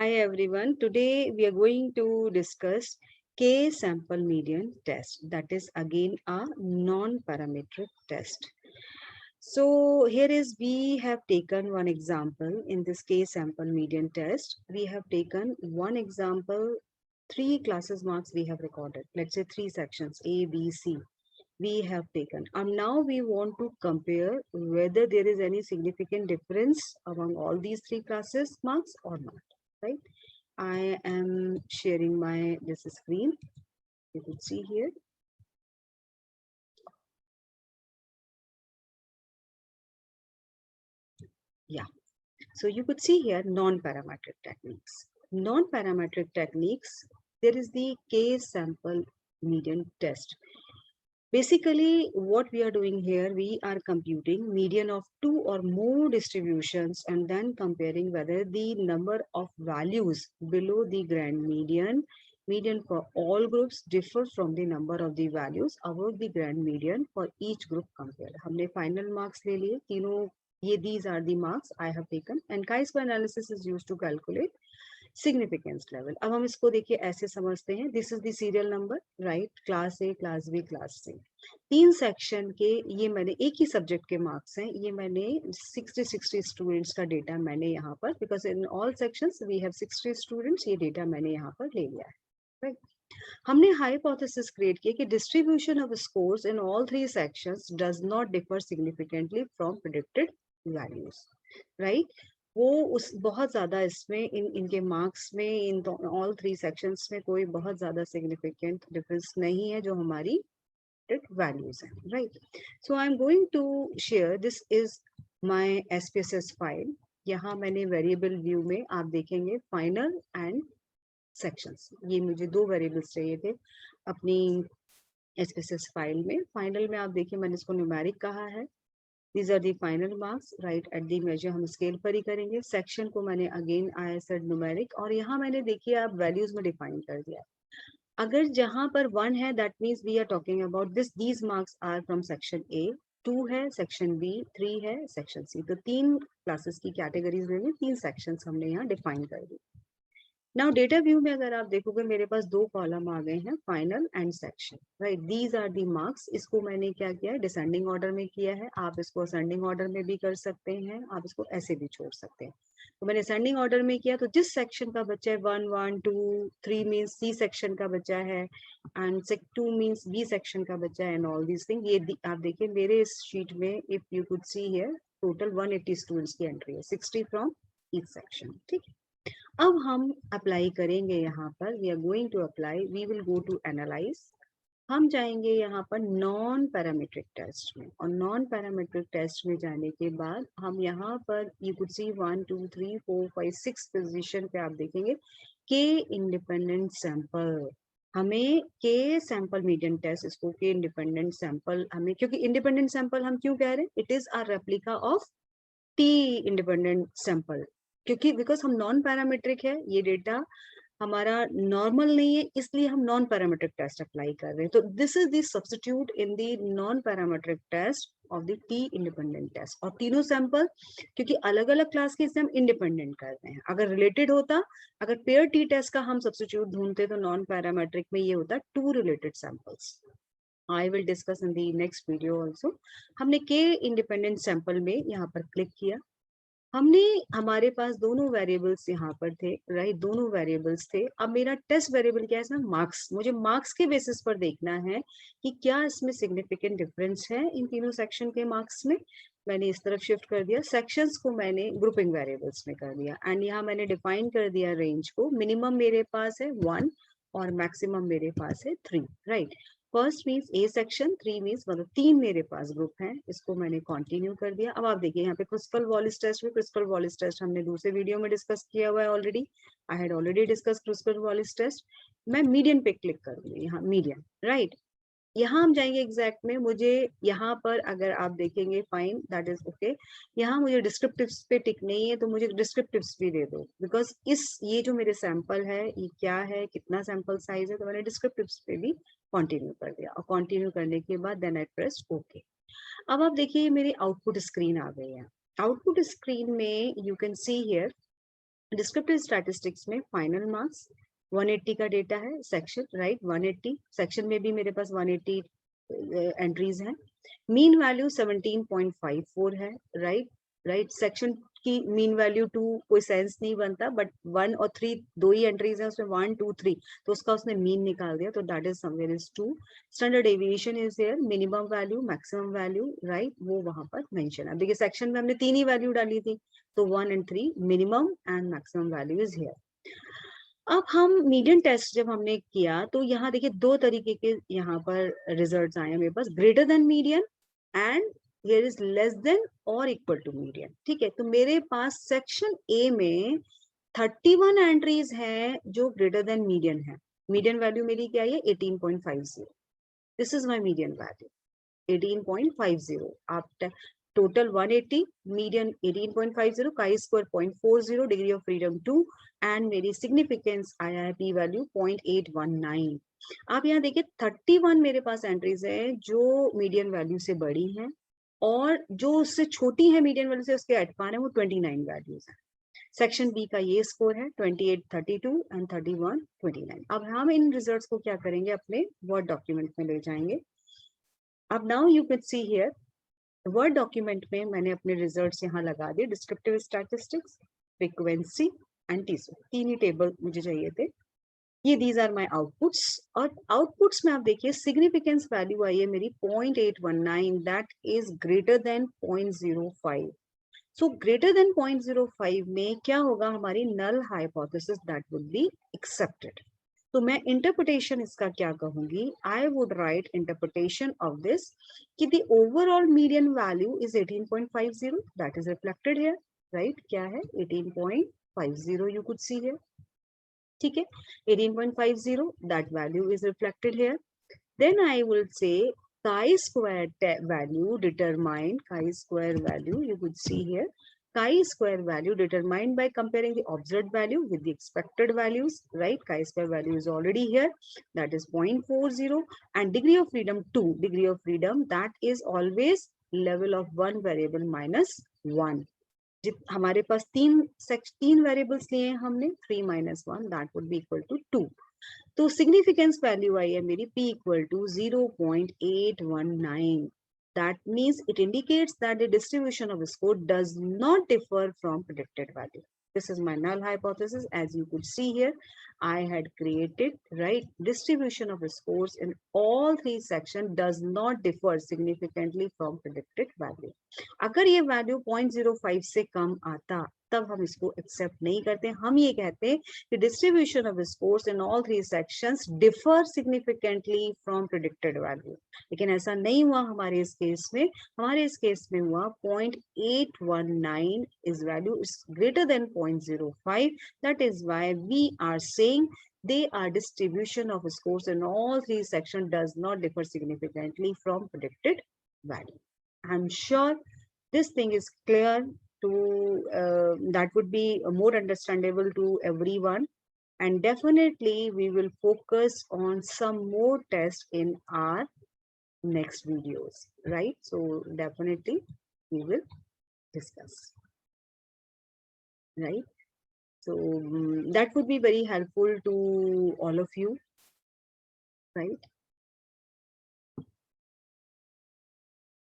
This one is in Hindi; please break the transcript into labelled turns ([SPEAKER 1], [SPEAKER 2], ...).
[SPEAKER 1] Hi everyone. Today we are going to discuss K-sample median test. That is again a non-parametric test. So here is we have taken one example in this K-sample median test. We have taken one example, 3 classes marks we have recorded. Let's say 3 sections A, B, C we have taken. And now we want to compare whether there is any significant difference among all these 3 classes marks or not, right? I am sharing my this screen. You could see here. Yeah. So you could see here non-parametric techniques. Non-parametric techniques, there is the K-sample median test. Basically, what we are doing here, we are computing median of 2 or more distributions and then comparing whether the number of values below the grand median for all groups differ from the number of the values above the grand median for each group compared. हमने final marks ले लिए तीनों ये these are the marks I have taken and chi-square analysis is used to calculate significance level. अब हम इसको देखिए ऐसे समझते हैं, this is the serial number, right? Class A, class B, class C, 3 section के ये मैंने एक ही सब्जेक्ट के मार्क्स हैं, ये मैंने 60 स्टूडेंट्स का डेटा मैंने यहाँ पर, because in all sections we have 60 students, ये डेटा मैंने यहाँ पर ले लिया है, राइट? हमने हाइपोथेसिस क्रिएट किया कि distribution of scores in all 3 sections does not differ significantly from predicted values, right? वो उस बहुत ज्यादा इसमें इनके मार्क्स में इन ऑल 3 सेक्शंस में कोई बहुत ज्यादा सिग्निफिकेंट डिफरेंस नहीं है जो हमारी वैल्यूज है, right? So I am going to share, this is my SPSS file. यहाँ मैंने वेरिएबल व्यू में आप देखेंगे फाइनल एंड सेक्शंस, ये मुझे 2 वेरिएबल्स चाहिए थे अपनी SPSS फाइल में. फाइनल में आप देखिए मैंने इसको न्यूमेरिक कहा है. These are the final marks, right? At the measure हम स्केल पर ही करेंगे. सेक्शन को मैंने अगेन आई सेड न्यूमेरिक और यहाँ मैंने देखिए आप वैल्यूज में डिफाइन कर दिया. अगर जहाँ पर 1 है that means we are talking about this, these marks are from section A, 2 है सेक्शन बी, 3 है सेक्शन सी. तो 3 क्लासेस की कैटेगरीज में 3 सेक्शंस हमने यहाँ डिफाइन कर दी. नाउ डेटा व्यू में अगर आप देखोगे मेरे पास 2 कॉलम आ गए हैं, final and section, right? These are the marks. इसको मैंने क्या किया है, डिसेंडिंग ऑर्डर में किया है. आप इसको असेंडिंग ऑर्डर में भी कर सकते हैं, आप इसको ऐसे भी छोड़ सकते हैं. तो मैंने असेंडिंग ऑर्डर में किया, तो जिस सेक्शन का बच्चा है 1 1 2 3 मीन्स सी सेक्शन का बच्चा है एंड 2 मीन्स बी सेक्शन का बच्चा है एंड ऑल दीज थिंग. ये आप देखिए मेरे इस शीट में if you could see here total 180 students की एंट्री है, 60 फ्रॉम ईच सेक्शन, ठीक है? अब हम अप्लाई करेंगे यहाँ पर, we are going to apply, we will go to analyse. हम जाएंगे यहाँ पर नॉन पैरामीट्रिक टेस्ट में और नॉन पैरामीट्रिक टेस्ट में जाने के बाद हम यहाँ पर यू कुड सी 1 2 3 4 5 6 पोजीशन पे आप देखेंगे के इंडिपेंडेंट सैंपल. हमें के सैंपल मीडियन टेस्ट, इसको के इंडिपेंडेंट सैंपल हमें, क्योंकि इंडिपेंडेंट सैंपल हम क्यों कह रहे हैं, it is a replica of T independent sample, क्योंकि बिकॉज हम नॉन पैरामीट्रिक है, ये डेटा हमारा नॉर्मल नहीं है, इसलिए हम नॉन पैरामीट्रिक टेस्ट अप्लाई कर रहे हैं. तो this is the substitute in the non parametric test of the t independent test. और तीनों सैंपल क्योंकि अलग अलग क्लास के हम इंडिपेंडेंट कर रहे हैं, अगर रिलेटेड होता, अगर पेयर टी टेस्ट का हम सब्स्टिट्यूट ढूंढते तो नॉन पैरामीट्रिक में ये होता 2 related samples. I will discuss in the next video also. हमने के इंडिपेंडेंट सैंपल में यहाँ पर क्लिक किया. हमने हमारे पास दोनों वेरिएबल्स यहाँ पर थे, राइट? दोनों वेरिएबल्स थे. अब मेरा टेस्ट वेरिएबल क्या है इसमें, मार्क्स. मुझे मार्क्स के बेसिस पर देखना है कि क्या इसमें सिग्निफिकेंट डिफरेंस है इन तीनों सेक्शन के मार्क्स में. मैंने इस तरफ शिफ्ट कर दिया, सेक्शंस को मैंने ग्रुपिंग वेरिएबल्स में कर दिया एंड यहाँ मैंने डिफाइन कर दिया रेंज को. मिनिमम मेरे पास है 1 और मैक्सिमम मेरे पास है 3, right? First means A section, 3 means मतलब 3 मेरे पास ग्रुप हैं, इसको मैंने कंटिन्यू कर दिया. अब आप देखिए यहाँ पे Kruskal Wallis test, Kruskal Wallis test हमने दूसरे वीडियो में डिस्कस किया हुआ है already. I had already discuss Kruskal Wallis test. मैं मीडियन पे क्लिक करूंगी, यहाँ मीडियन, राइट? यहाँ हम जाएंगे एग्जैक्ट में. मुझे यहाँ पर अगर आप देखेंगे फाइन, दैट इज ओके. यहाँ मुझे डिस्क्रिप्टिव्स पे टिक नहीं है तो मुझे डिस्क्रिप्टिव्स भी दे दो, बिकॉज इस ये जो मेरे सैंपल है ये क्या है, कितना सैंपल साइज है, तो मैंने डिस्क्रिप्टिव्स पे भी कंटिन्यू कर दिया और कंटिन्यू करने के बाद देन आई प्रेस ओके. अब आप देखिए मेरी आउटपुट स्क्रीन आ गई है. आउटपुट स्क्रीन में you can see here descriptive statistics में फाइनल मार्क्स 180 का डेटा है, सेक्शन राइट 180, सेक्शन में भी मेरे पास 180 एंट्रीज हैं। मीन वैल्यू 17.54 है, राइट सेक्शन की मीन वैल्यू 2 कोई सेंस नहीं बनता, बट 1 और 3 दो ही एंट्रीज हैं उसमें, 1 2 3, तो उसका उसने मीन निकाल दिया, तो that is somewhere is 2। Standard deviation is there, minimum value maximum value, right, वो वहां पर मेंशन है। देखिए सेक्शन में हमने 3 ही वैल्यू डाली थी, तो 1 and 3 minimum and maximum value is here. अब हम मीडियन टेस्ट जब हमने किया तो यहाँ देखिए दो तरीके के यहाँ पर रिजल्ट्स आए मेरे पास, greater than median and here is less than or equal to median. ठीक है, तो मेरे पास सेक्शन ए में 31 एंट्रीज हैं जो ग्रेटर देन मीडियन है। मीडियन वैल्यू मेरी क्या है, 18.50, this is my median value 18.50। आप total 180, median 18.50, chi square 0.40, degree of freedom 2 and मेरी सिग्निफिकेंस आया है पी वैल्यू 0.819। आप यहाँ देखिए 31 मेरे पास एंट्रीज है जो मीडियन वैल्यू से बड़ी हैं, और जो उससे छोटी है मीडियन वैल्यू से, उसके एटपान है वो 29 वैल्यूज है। सेक्शन बी का ये स्कोर है 28 32 एंड 31 29। अब हम इन रिजल्ट्स को क्या करेंगे, अपने वर्ड डॉक्यूमेंट में ले जाएंगे। अब now you can see here word document में मैंने अपने रिजल्ट्स यहाँ लगा दिए, डिस्क्रिप्टिव स्टैटिस्टिक्स, फ्रीक्वेंसी एंड टी-SWE, तीन ही टेबल मुझे चाहिए थे। ये दीज आर माय आउटपुट्स, और आउटपुट्स में आप देखिए सिग्निफिकेंस वैल्यू आई है मेरी 0.819, that is greater than 0.05। So greater than 0.05 में क्या होगा, हमारी null hypothesis that would be accepted. तो मैं इंटरप्रिटेशन इसका क्या कहूंगी, आई would write interpretation of this कि the overall median value is 18.50, that is reflected here, right, क्या है 18.50, यू कुड सी हियर। ठीक है, 18.50, that value is reflected here. Then I will say chi-square value determined, chi-square value you could see here, chi-square value determined by comparing the observed value with the expected values, right? Chi-square value is already here, that is 0.40, and degree of freedom 2, degree of freedom that is always level of one variable minus 1. हमारे पास तीन वेरिएबल्स लिए हैं हमने, 3 - 1 that would be equal to 2। तो सिग्निफिकेंस वैल्यू आई है मेरी p equal to 0.819, that means it indicates that the distribution of the score does not differ from predicted value. This is my null hypothesis. As you could see here, I had created, right, distribution of the scores in all three sections does not differ significantly from predicted value. अगर ये वैल्यू 0.05 से कम आता तब हम इसको एक्सेप्ट नहीं करते, हम ये कहते हैं कि distribution of scores in all three sections differ significantly from predicted value. लेकिन ऐसा नहीं हुआ हमारे इस केस में, हमारे इस केस में हुआ 0.819 is value is greater than 0.05, that is why we are saying they are distribution of scores in all three sections does not differ significantly from predicted value. I'm sure this thing is clear to that would be more understandable to everyone, and definitely we will focus on some more tests in our next videos, right? So definitely we will discuss, right? So that would be very helpful to all of you, right?